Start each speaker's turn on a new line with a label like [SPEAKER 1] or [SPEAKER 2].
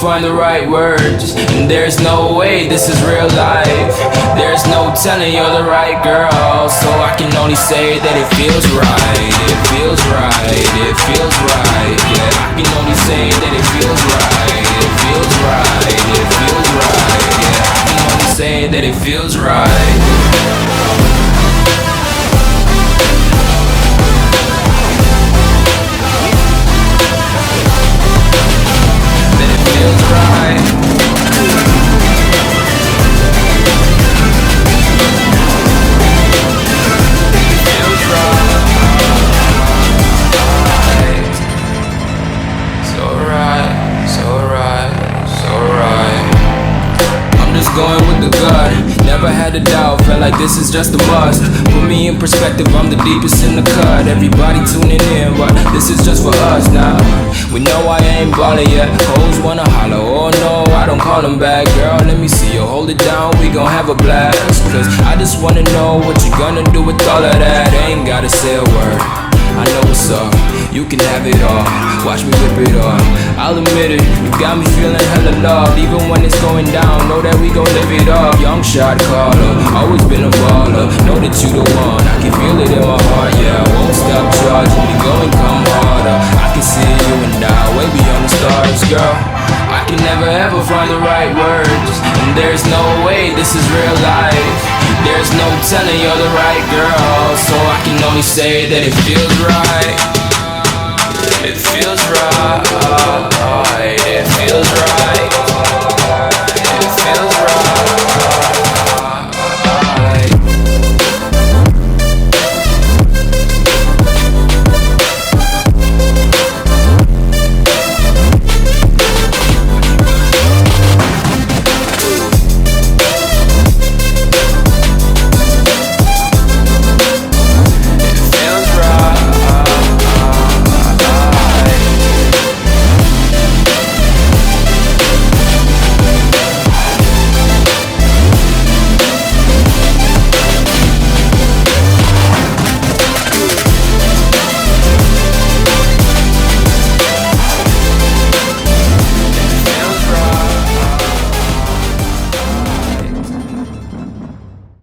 [SPEAKER 1] find the right words, and there's no way this is real life. There's no telling you're the right girl, so I can only say that it feels right. It feels right, it feels right, yeah. I can only say that it feels right. It feels right, it feels right, yeah. I can only say that it feels right. Feels right. Feels right. So right, so right, so right. I'm just going with the gut. Never had a doubt, felt like this is just a must. Put me in perspective, I'm the deepest in the cut. Everybody tuning in, but this is just for us now. We know I ain't ballin' yet. Hoes wanna holler, oh no, I don't call them back. Girl, let me see you hold it down, we gon' have a blast. Cause I just wanna know what you gonna do with all of that. Ain't gotta say a word, I know what's up. You can have it all, watch me whip it up. I'll admit it, you got me feeling hella loved. Even when it's going down, know that we gon' live it up. Young shot caller, always been a baller. Know that you the one, I can feel it in my heart, yeah. I won't stop charging me, go and come harder. I can see you and I, way beyond the stars, girl. I can never ever find the right words, and there's no way this is real life. There's no telling you're the right girl, so I can only say that it feels right. It feels right, it feels right.